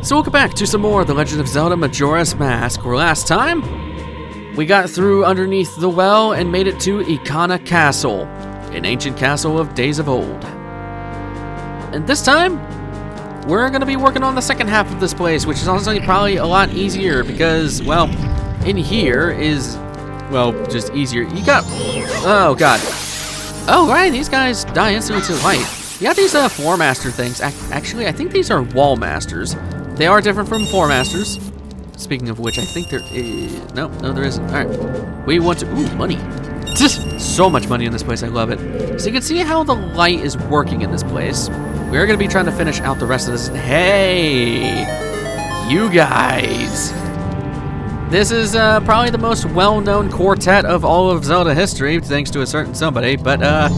So welcome back to some more of The Legend of Zelda Majora's Mask, where last time we got through underneath the well and made it to Ikana Castle, an ancient castle of days of old. And this time, we're going to be working on the second half of this place, which is honestly probably a lot easier because, well, in here is, well, just easier. You got, oh god. Oh right, these guys die instantly to light. You got these Floor Master things. Actually, I think these are Wall Masters. They are different from Floor Masters. Speaking of which, I think there is... No, there isn't. All right. We want to... Ooh, money. Just so much money in this place. I love it. So you can see how the light is working in this place. We are going to be trying to finish out the rest of this. Hey! You guys! This is probably the most well-known quartet of all of Zelda history, thanks to a certain somebody, but I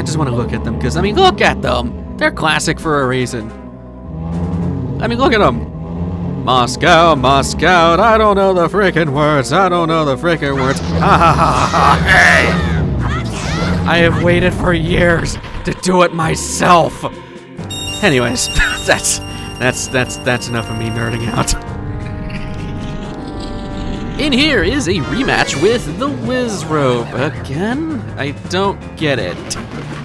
just want to look at them, because, I mean, look at them! They're classic for a reason. I mean, look at them. Moscow, Moscow, I don't know the freaking words. I don't know the freaking words. Ha ha ha ha. Hey! I have waited for years to do it myself. Anyways, that's enough of me nerding out. In here is a rematch with the Wizrobe. Again? I don't get it.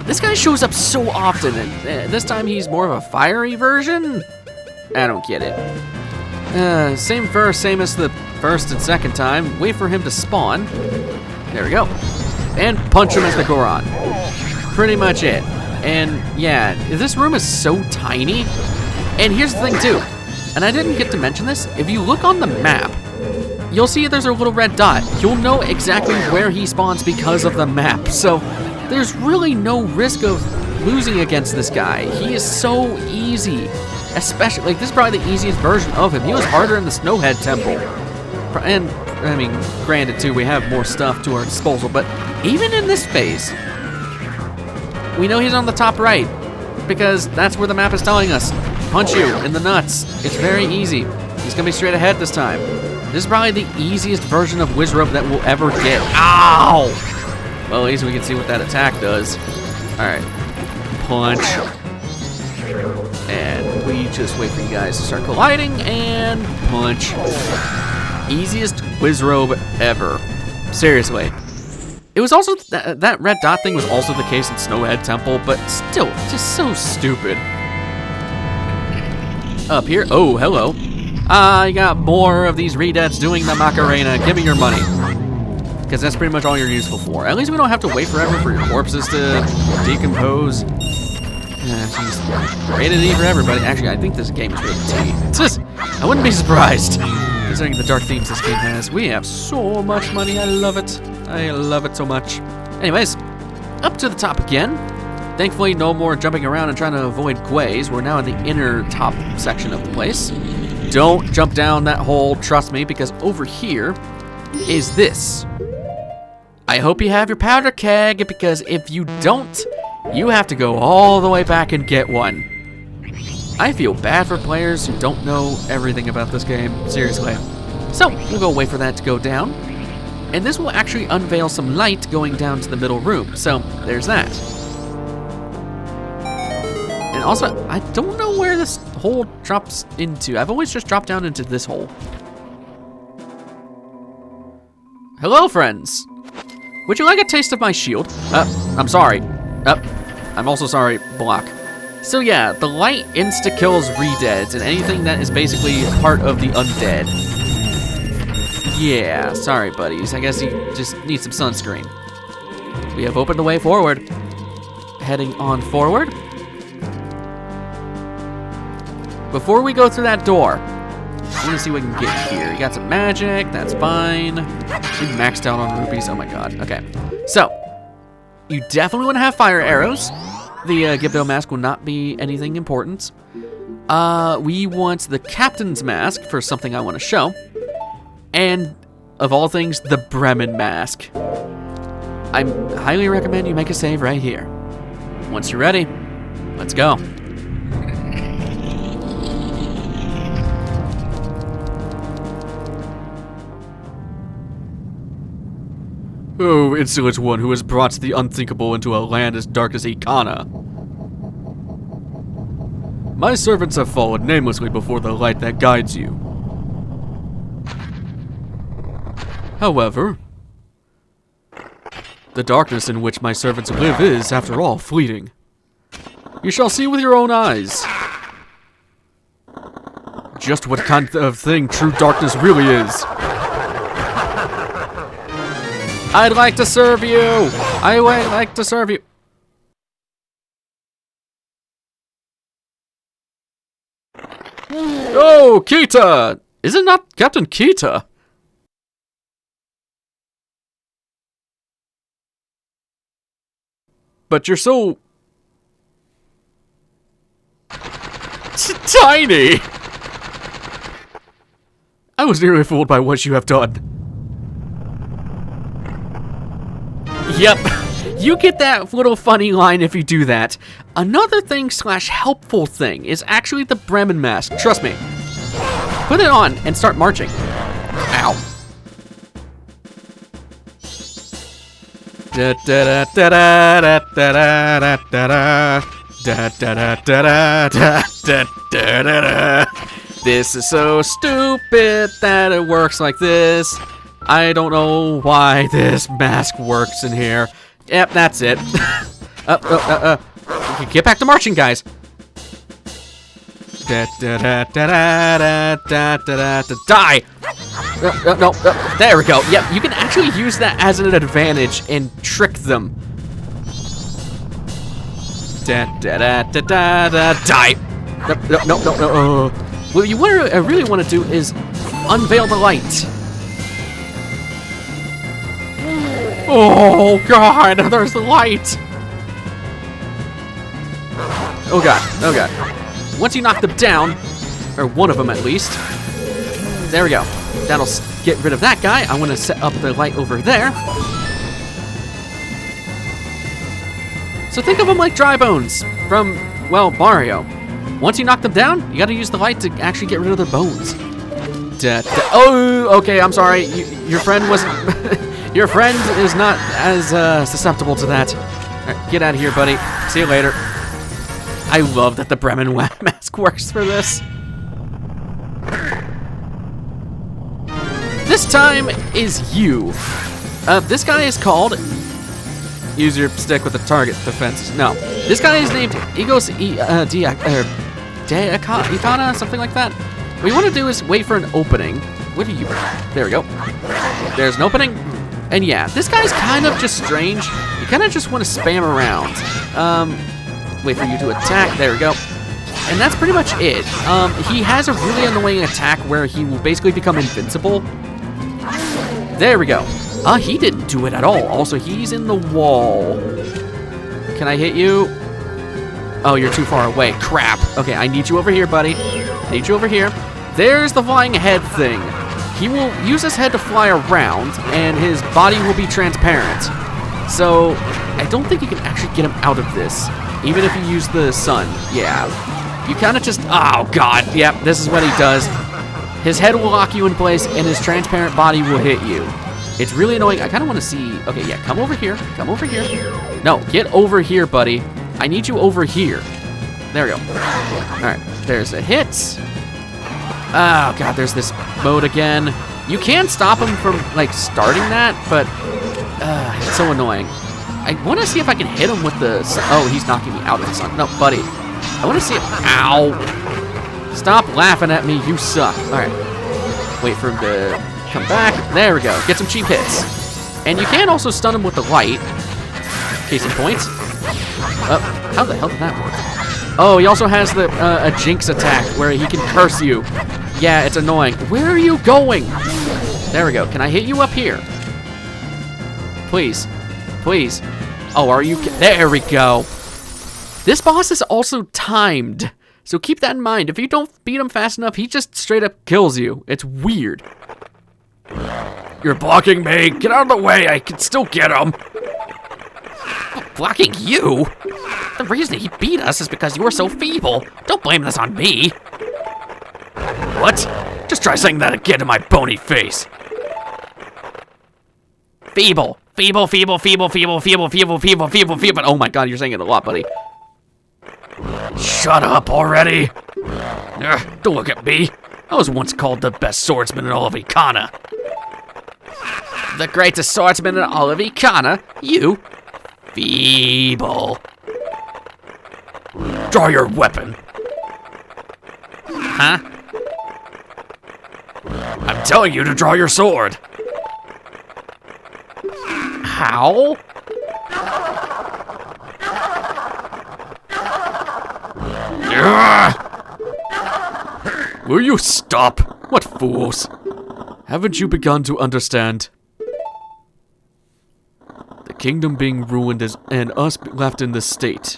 This guy shows up so often, and this time he's more of a fiery version? I don't get it. Same verse, same as the first and second time. Wait for him to spawn. There we go. And punch him as the Goron. Pretty much it. And yeah, this room is so tiny. And here's the thing too, and I didn't get to mention this, if you look on the map, you'll see there's a little red dot. You'll know exactly where he spawns because of the map. So there's really no risk of losing against this guy. He is so easy. Especially, like, this is probably the easiest version of him. He was harder in the Snowhead Temple. And, I mean, granted, too, we have more stuff to our disposal, but even in this phase, we know he's on the top right, because that's where the map is telling us. Punch you in the nuts. It's very easy. He's gonna be straight ahead this time. This is probably the easiest version of Wizrobe that we'll ever get. Ow! Well, at least we can see what that attack does. Alright. Punch. And we just wait for you guys to start colliding, and punch. Easiest Wizrobe ever. Seriously. It was also, that red dot thing was also the case in Snowhead Temple, but still, just so stupid. Up here, oh, hello. I got more of these redeads doing the Macarena. Give me your money. Because that's pretty much all you're useful for. At least we don't have to wait forever for your corpses to decompose. Yeah, jeez. Rated E for everybody. Actually, I think this game is rated T. I wouldn't be surprised, considering the dark themes this game has. We have so much money. I love it. I love it so much. Anyways, up to the top again. Thankfully, no more jumping around and trying to avoid Gways. We're now in the inner top section of the place. Don't jump down that hole, trust me, because over here is this. I hope you have your powder keg, because if you don't, you have to go all the way back and get one. I feel bad for players who don't know everything about this game, seriously. So, we'll go wait for that to go down. And this will actually unveil some light going down to the middle room, so there's that. And also, I don't know where this hole drops into. I've always just dropped down into this hole. Hello, friends. Would you like a taste of my shield? I'm sorry. I'm also sorry, block. So yeah, the light insta-kills redeads and anything that is basically part of the undead. Yeah, sorry buddies, I guess you just need some sunscreen. We have opened the way forward. Heading on forward. Before we go through that door, I want to see what we can get here. You got some magic, that's fine. We maxed out on rupees, oh my god, okay. So, you definitely want to have fire arrows. The Gibdo mask will not be anything important. We want the captain's mask for something I want to show. And, of all things, the Bremen mask. I highly recommend you make a save right here. Once you're ready, let's go. Oh, insolent one who has brought the unthinkable into a land as dark as Ikana. My servants have fallen namelessly before the light that guides you. However, the darkness in which my servants live is, after all, fleeting. You shall see with your own eyes just what kind of thing true darkness really is. I'd like to serve you! I would like to serve you. Oh, Kita! Is it not Captain Kita? But you're so... tiny! I was nearly fooled by what you have done. Yep, you get that little funny line if you do that. Another thing slash helpful thing is actually the Bremen mask, trust me. Put it on and start marching. Ow. Da da da da da da da da da da da da da da. This is so stupid that it works like this. I don't know why this mask works in here. Yep, that's it. Get back to marching, guys. Da da da da da da da da. Die! No, there we go. Yep, you can actually use that as an advantage and trick them. Da da da da da da. Die! No. What you really want to do is unveil the light. Oh God! There's the light. Oh God. Once you knock them down, or one of them at least. There we go. That'll get rid of that guy. I want to set up the light over there. So think of them like dry bones from, well, Mario. Once you knock them down, you got to use the light to actually get rid of their bones. Oh, okay. I'm sorry. Your friend wasn't. Your friend is not as susceptible to that. All right, get out of here, buddy. See you later. I love that the Bremen mask works for this. This time is you. This guy is called... Use your stick with the target defense. No. This guy is named Ikana, something like that. What you want to do is wait for an opening. What are you... There we go. There's an opening. And yeah, this guy's kind of just strange. You kind of just want to spam around. Wait for you to attack. There we go. And that's pretty much it. He has a really annoying attack where he will basically become invincible. There we go. He didn't do it at all. Also, he's in the wall. Can I hit you? Oh, you're too far away. Crap. Okay, I need you over here, buddy. I need you over here. There's the flying head thing. He will use his head to fly around, and his body will be transparent. So, I don't think you can actually get him out of this, even if you use the sun. Yeah. You kind of just... Oh, God. Yep, this is what he does. His head will lock you in place, and his transparent body will hit you. It's really annoying. I kind of want to see... Okay, yeah, come over here. Come over here. No, get over here, buddy. I need you over here. There we go. All right, there's a hit. Oh, God, there's this mode again. You can stop him from, like, starting that, but it's so annoying. I want to see if I can hit him with the sun. Oh, he's knocking me out of the sun. No, buddy. I want to see if... Ow. Stop laughing at me. You suck. All right. Wait for him to come back. There we go. Get some cheap hits. And you can also stun him with the light. Case in point. Oh, how the hell did that work? Oh, he also has the a Jinx attack where he can curse you. Yeah, it's annoying. Where are you going? There we go. Can I hit you up here? Please. Please. Oh, are you... There we go. This boss is also timed. So keep that in mind. If you don't beat him fast enough, he just straight up kills you. It's weird. You're blocking me. Get out of the way. I can still get him. Blocking you? The reason he beat us is because you were so feeble. Don't blame this on me. What? Just try saying that again to my bony face. Feeble. Feeble, feeble, feeble, feeble, feeble, feeble, feeble, feeble, feeble. Oh my God, you're saying it a lot, buddy. Shut up already! Don't look at me. I was once called the best swordsman in all of Ikana. The greatest swordsman in all of Ikana? You? Feeble. Draw your weapon. Huh? I'm telling you to draw your sword. How? Will you stop? What fools? Haven't you begun to understand? The kingdom being ruined and us left in this state.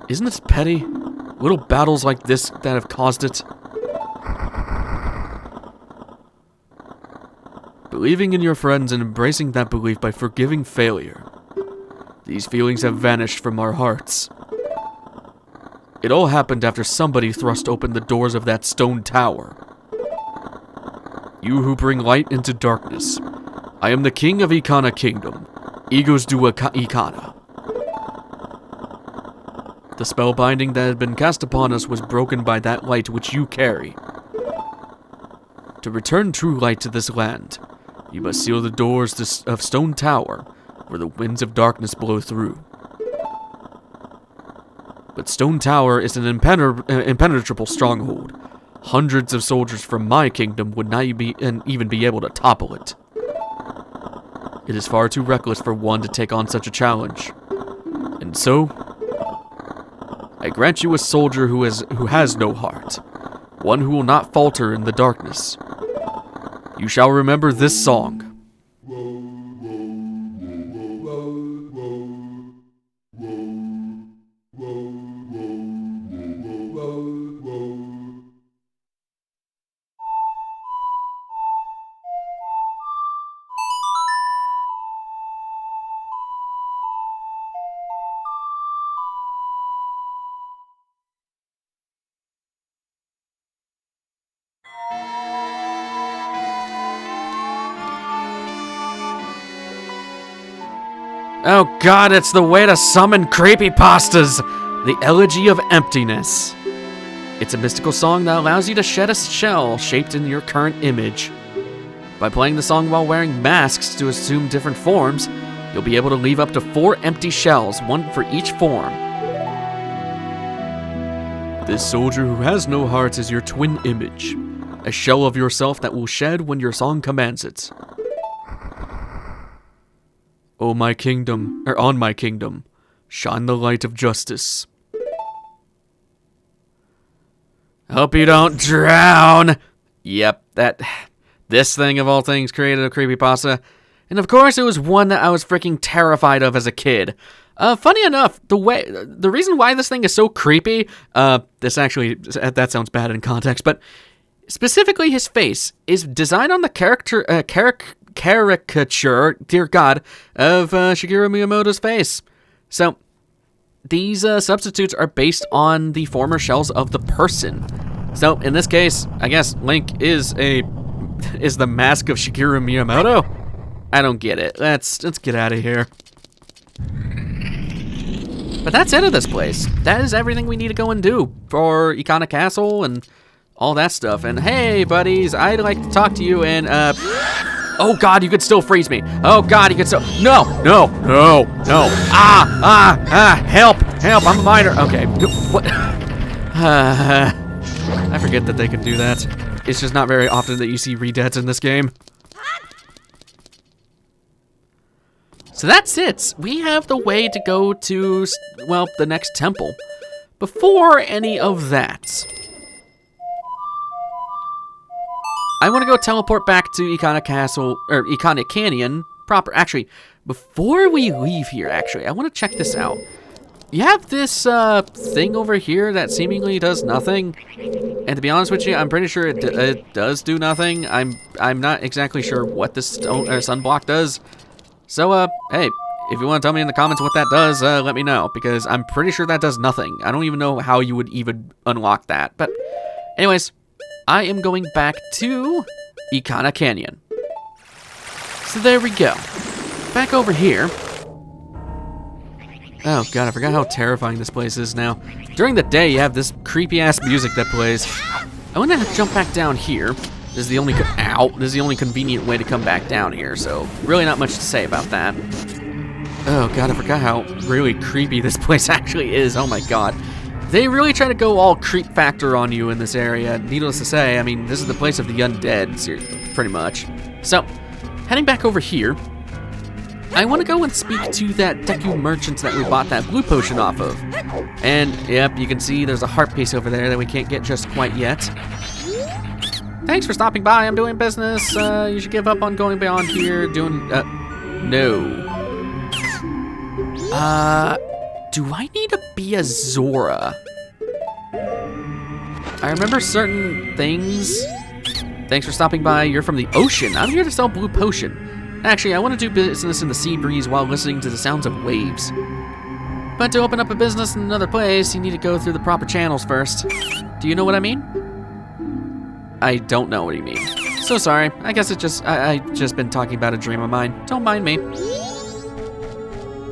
Isn't it petty? Little battles like this that have caused it. Believing in your friends and embracing that belief by forgiving failure. These feelings have vanished from our hearts. It all happened after somebody thrust open the doors of that stone tower. You who bring light into darkness. I am the king of Ikana Kingdom. Egos do Ikana. The spell binding that had been cast upon us was broken by that light which you carry. To return true light to this land, you must seal the doors of Stone Tower, where the winds of darkness blow through. But Stone Tower is an impenetrable stronghold. Hundreds of soldiers from my kingdom would not even be able to topple it. It is far too reckless for one to take on such a challenge. And so, I grant you a soldier who has no heart, one who will not falter in the darkness. You shall remember this song. Oh god, it's the way to summon creepypastas! The Elegy of Emptiness. It's a mystical song that allows you to shed a shell shaped in your current image. By playing the song while wearing masks to assume different forms, you'll be able to leave up to 4 empty shells, one for each form. This soldier who has no heart is your twin image, a shell of yourself that will shed when your song commands it. On my kingdom, shine the light of justice. Hope you don't drown. Yep, this thing of all things created a creepypasta. And of course it was one that I was freaking terrified of as a kid. Funny enough, the reason why this thing is so creepy, that sounds bad in context, but specifically his face is designed on the caricature, dear God, of Shigeru Miyamoto's face. So, these substitutes are based on the former shells of the person. So, in this case, I guess Link is the mask of Shigeru Miyamoto? I don't get it. Let's get out of here. But that's it of this place. That is everything we need to go and do for Ikana Castle and all that stuff. And hey, buddies, I'd like to talk to you and, oh god, you could still freeze me. Oh god, you could still, no. Help, I'm a miner. Okay, what? I forget that they can do that. It's just not very often that you see redeads in this game. So that's it. We have the way to go to, well, the next temple. Before any of that, I want to go teleport back to Ikana Castle, or Ikana Canyon proper. Actually, before we leave here, I want to check this out. You have this thing over here that seemingly does nothing. And to be honest with you, I'm pretty sure it does do nothing. I'm not exactly sure what this sunblock does. So, hey, if you want to tell me in the comments what that does, let me know. Because I'm pretty sure that does nothing. I don't even know how you would even unlock that. But anyways, I am going back to Ikana Canyon. So there we go. Back over here. Oh god, I forgot how terrifying this place is now. During the day, you have this creepy-ass music that plays. I want to jump back down here. This is the only this is the only convenient way to come back down here, so really not much to say about that. Oh god, I forgot how really creepy this place actually is. Oh my god. They really try to go all creep factor on you in this area. Needless to say, I mean, this is the place of the undead, pretty much. So, heading back over here, I want to go and speak to that Deku merchant that we bought that blue potion off of. And, yep, you can see there's a heart piece over there that we can't get just quite yet. Thanks for stopping by. I'm doing business. You should give up on going beyond here. No. Do I need to be a Zora? I remember certain things. Thanks for stopping by. You're from the ocean. I'm here to sell blue potion. Actually, I want to do business in the sea breeze while listening to the sounds of waves. But to open up a business in another place, you need to go through the proper channels first. Do you know what I mean? I don't know what you mean. So sorry. I guess I just been talking about a dream of mine. Don't mind me.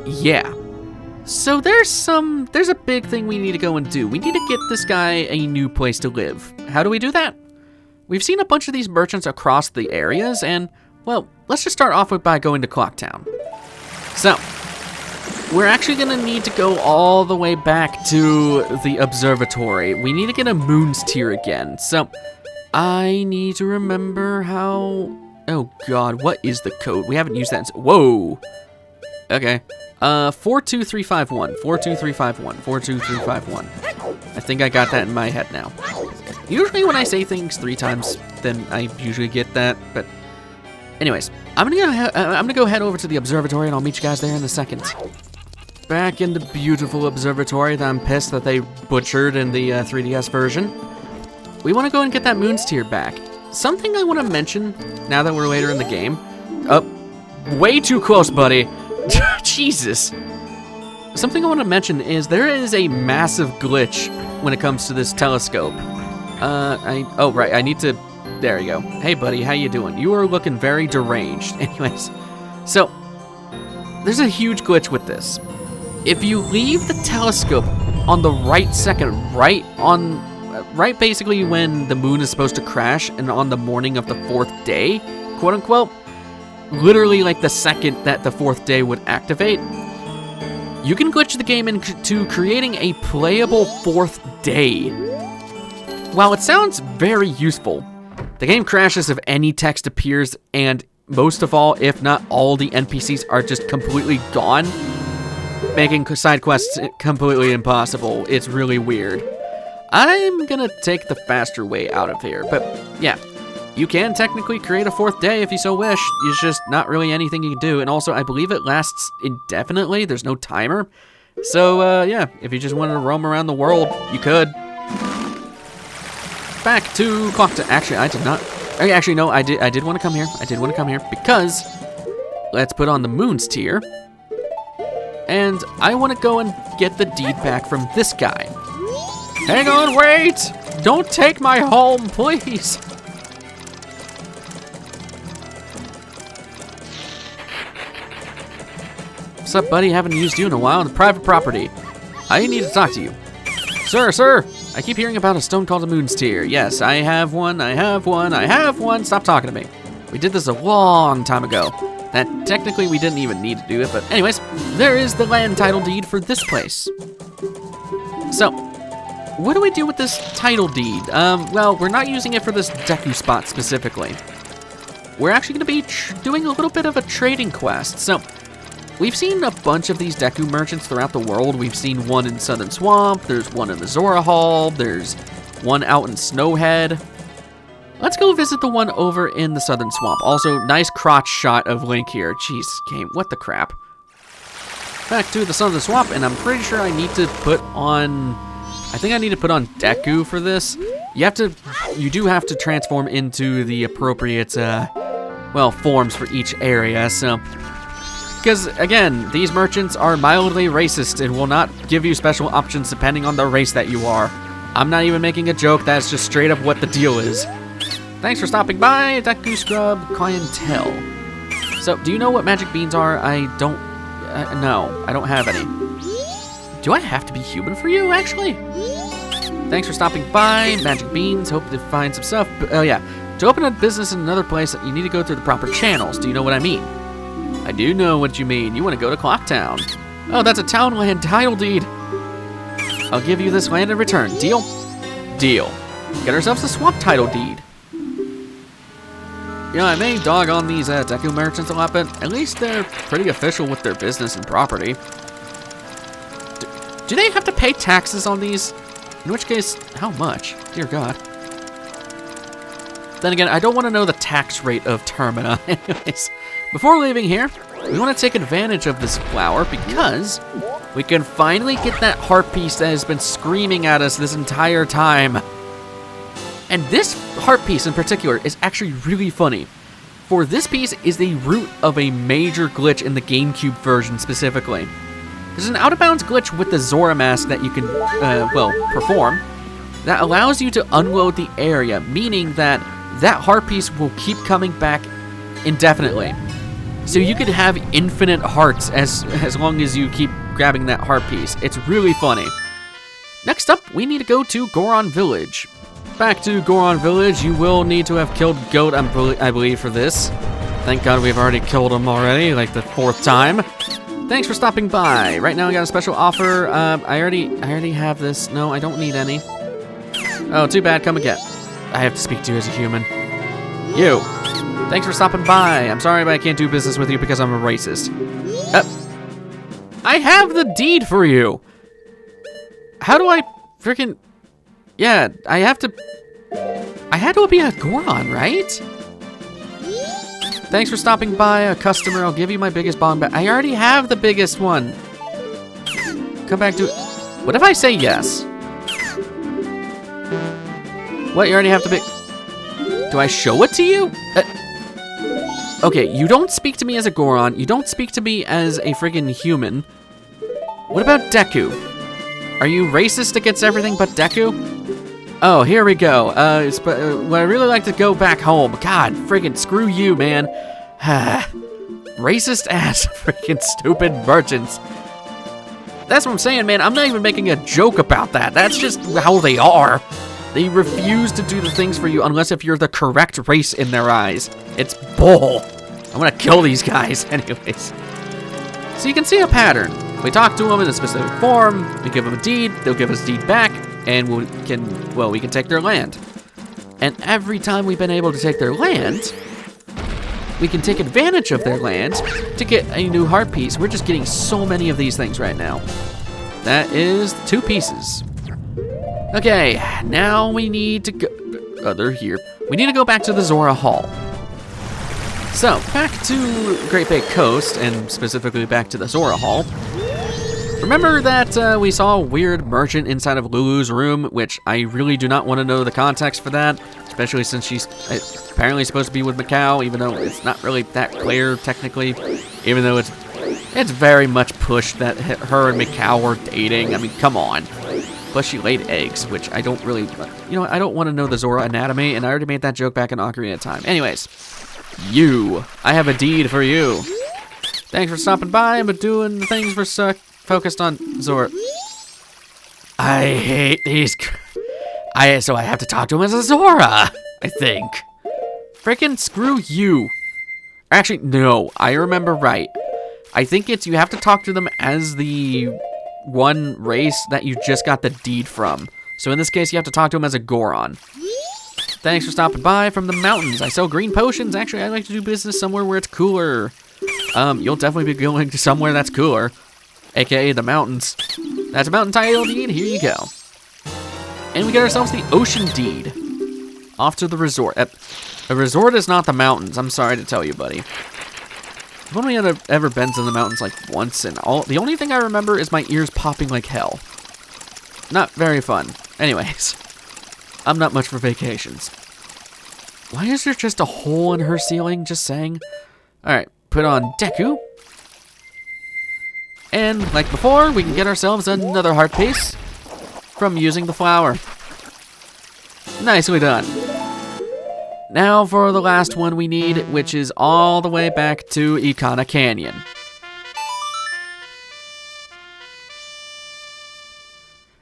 Yeah. So there's a big thing we need to go and do. We need to get this guy a new place to live. How do we do that? We've seen a bunch of these merchants across the areas, and, well, let's just start off by going to Clocktown. So, we're actually gonna need to go all the way back to the observatory. We need to get a Moon's Tear again. So, I need to remember how... Oh god, what is the code? We haven't used that in... Whoa! Okay. 42351, 42351, 42351. I think I got that in my head now. Usually when I say things 3 times, then I usually get that, but... Anyways, I'm gonna go head over to the observatory and I'll meet you guys there in a second. Back in the beautiful observatory that I'm pissed that they butchered in the 3DS version. We want to go and get that Moon's Tear back. Something I want to mention, now that we're later in the game... way too close, buddy. Jesus. Something I want to mention is there is a massive glitch when it comes to this telescope. Oh, right, I need to... There you go. Hey, buddy, how you doing? You are looking very deranged. Anyways, so, there's a huge glitch with this. If you leave the telescope on the right second, right basically when the moon is supposed to crash and on the morning of the 4th day, quote unquote, literally like the second that the 4th day would activate, you can glitch the game into creating a playable 4th day. While it sounds very useful, the game crashes if any text appears, and most of all, if not all, the NPCs are just completely gone, making side quests completely impossible. It's really weird. I'm gonna take the faster way out of here, but yeah, you can technically create a 4th day if you so wish. It's just not really anything you can do, and also I believe it lasts indefinitely. There's no timer. So yeah, if you just wanted to roam around the world, you could. Back to Clocktown. Actually, I did not. Actually, no, I did want to come here. I did want to come here because let's put on the Moon's Tear. And I want to go and get the deed back from this guy. Hang on, wait! Don't take my home, please! What's up, buddy? Haven't used you in a while. The private property. I need to talk to you. Sir! I keep hearing about a stone called a Moon's Tear. Yes, I have one, I have one, I have one. Stop talking to me. We did this a long time ago. That technically we didn't even need to do it, but anyways, there is the land title deed for this place. So, what do we do with this title deed? Well, we're not using it for this Deku spot specifically. We're actually going to be doing a little bit of a trading quest. So, we've seen a bunch of these Deku merchants throughout the world. We've seen one in Southern Swamp, there's one in the Zora Hall, there's one out in Snowhead. Let's go visit the one over in the Southern Swamp. Also, nice crotch shot of Link here. Jeez, game, what the crap. Back to the Southern Swamp, and I'm pretty sure I need to put on... I think I need to put on Deku for this. You do have to transform into the appropriate, well, forms for each area, so... Because, again, these merchants are mildly racist and will not give you special options depending on the race that you are. I'm not even making a joke, that's just straight up what the deal is. Thanks for stopping by, Deku Scrub Clientele. So, do you know what magic beans are? I don't... no, I don't have any. Do I have to be human for you, actually? Thanks for stopping by, Magic Beans. Hope to find some stuff. Oh, yeah. To open a business in another place, you need to go through the proper channels. Do you know what I mean? I do know what you mean. You want to go to Clocktown. Oh, that's a town land title deed. I'll give you this land in return. Deal? Deal. Get ourselves a swamp title deed. You know, I may dog on these Deku merchants a lot, but at least they're pretty official with their business and property. Do they have to pay taxes on these? In which case, how much? Dear God. Then again, I don't want to know the tax rate of Termina. Anyways, before leaving here, we want to take advantage of this flower because we can finally get that heart piece that has been screaming at us this entire time. And this heart piece in particular is actually really funny. For this piece is the root of a major glitch in the GameCube version specifically. There's an out-of-bounds glitch with the Zora mask that you can, perform that allows you to unload the area, meaning that that heart piece will keep coming back indefinitely. So you could have infinite hearts as long as you keep grabbing that heart piece. It's really funny. Next up, we need to go to Goron Village. Back to Goron Village, you will need to have killed Goat, I believe, for this. Thank God we've already killed him already, like the 4th time. Thanks for stopping by. Right now I got a special offer. I already have this. No, I don't need any. Oh, too bad. Come again. I have to speak to you as a human. You. Thanks for stopping by. I'm sorry, but I can't do business with you because I'm a racist. I have the deed for you. How do I freaking... Yeah, I had to be a Goron, right? Thanks for stopping by, a customer. I'll give you my biggest bong back. I already have the biggest one. Come back to it. What if I say yes? What, you already have the big... Do I show it to you? Okay, you don't speak to me as a Goron. You don't speak to me as a friggin' human. What about Deku? Are you racist against everything but Deku? Oh, here we go. Well, I really like to go back home. God, friggin' screw you, man. Racist ass friggin' stupid merchants. That's what I'm saying, man. I'm not even making a joke about that. That's just how they are. They refuse to do the things for you unless if you're the correct race in their eyes. It's bull. I'm gonna kill these guys anyways. So you can see a pattern. We talk to them in a specific form, we give them a deed, they'll give us deed back, and we can take their land. And every time we've been able to take their land, we can take advantage of their land to get a new heart piece. We're just getting so many of these things right now. That is 2 pieces. Okay, now we need to go... Oh, they're here. We need to go back to the Zora Hall. So, back to Great Bay Coast, and specifically back to the Zora Hall. Remember that we saw a weird merchant inside of Lulu's room, which I really do not want to know the context for that, especially since she's apparently supposed to be with Macau, even though it's not really that clear, technically, even though it's very much pushed that her and Macau were dating. I mean, come on. Plus, she laid eggs, which I don't really... You know, I don't want to know the Zora anatomy, and I already made that joke back in Ocarina of Time. Anyways, you. I have a deed for you. Thanks for stopping by. I'm doing things for focused on Zora. I hate these... So I have to talk to him as a Zora, I think. Frickin' screw you. Actually, no. I remember right. I think it's you have to talk to them as the... one race that you just got the deed from. So in this case, you have to talk to him as a Goron. Thanks for stopping by from the mountains. I sell green potions. Actually, I like to do business somewhere where it's cooler. You'll definitely be going to somewhere that's cooler, aka the mountains. That's a mountain title deed. Here you go. And we get ourselves the ocean deed. Off to the resort. A resort is not the mountains. I'm sorry to tell you, buddy. I've only ever been to the mountains like once, and the only thing I remember is my ears popping like hell. Not very fun. Anyways, I'm not much for vacations. Why is there just a hole in her ceiling? Just saying. Alright, put on Deku. And like before, we can get ourselves another heart piece from using the flower. Nicely done. Now for the last one we need, which is all the way back to Ikana Canyon.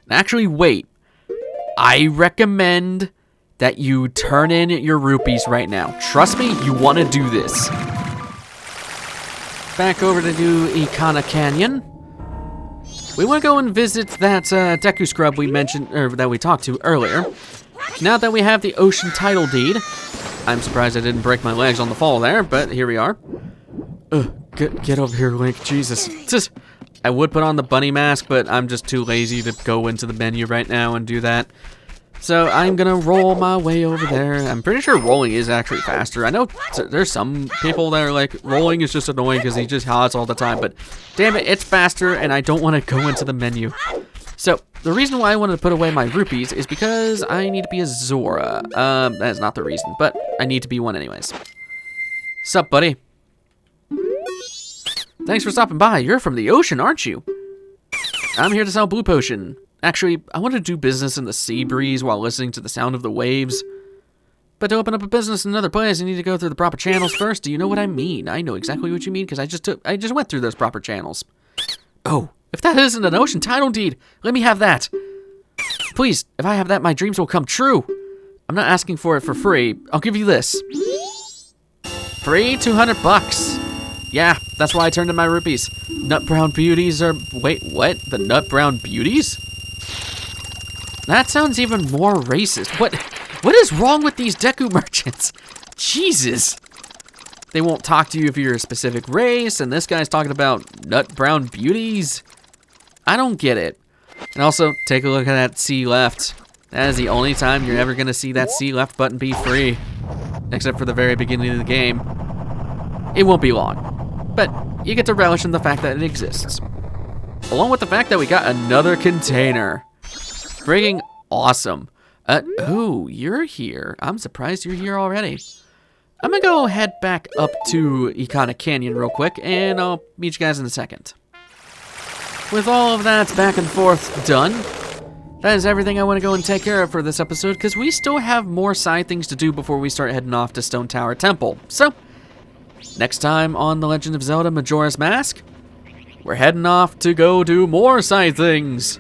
Actually, wait. I recommend that you turn in your rupees right now. Trust me, you want to do this. Back over to do Ikana Canyon. We want to go and visit that Deku Scrub we mentioned, or that we talked to earlier. Now that we have the ocean title deed, I'm surprised I didn't break my legs on the fall there, but here we are. Get over here, Link. Jesus. I would put on the bunny mask, but I'm just too lazy to go into the menu right now and do that. So I'm gonna roll my way over there. I'm pretty sure rolling is actually faster. I know there's some people that are like, rolling is just annoying because he just hots all the time, but damn it, it's faster and I don't want to go into the menu. So the reason why I wanted to put away my rupees is because I need to be a Zora. That is not the reason, but I need to be one anyways. Sup, buddy? Thanks for stopping by. You're from the ocean, aren't you? I'm here to sell Blue Potion. Actually, I want to do business in the sea breeze while listening to the sound of the waves. But to open up a business in another place, you need to go through the proper channels first. Do you know what I mean? I know exactly what you mean because I just went through those proper channels. Oh, if that isn't an ocean title deed, let me have that. Please, if I have that, my dreams will come true. I'm not asking for it for free. I'll give you this. Free 200 bucks. Yeah, that's why I turned in my rupees. Nut brown beauties are... Wait, what? The nut brown beauties? That sounds even more racist. What is wrong with these Deku merchants? Jesus. They won't talk to you if you're a specific race, and this guy's talking about nut brown beauties. I don't get it. And also, take a look at that C left. That is the only time you're ever gonna see that C left button be free. Except for the very beginning of the game. It won't be long. But you get to relish in the fact that it exists. Along with the fact that we got another container. Friggin' awesome. Oh, you're here. I'm surprised you're here already. I'm gonna go head back up to Ikana Canyon real quick, and I'll meet you guys in a second. With all of that back and forth done, that is everything I want to go and take care of for this episode, because we still have more side things to do before we start heading off to Stone Tower Temple. So, next time on The Legend of Zelda Majora's Mask, we're heading off to go do more side things.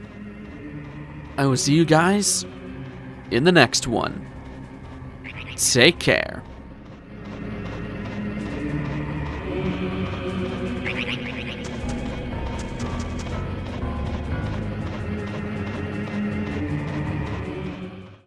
I will see you guys in the next one. Take care.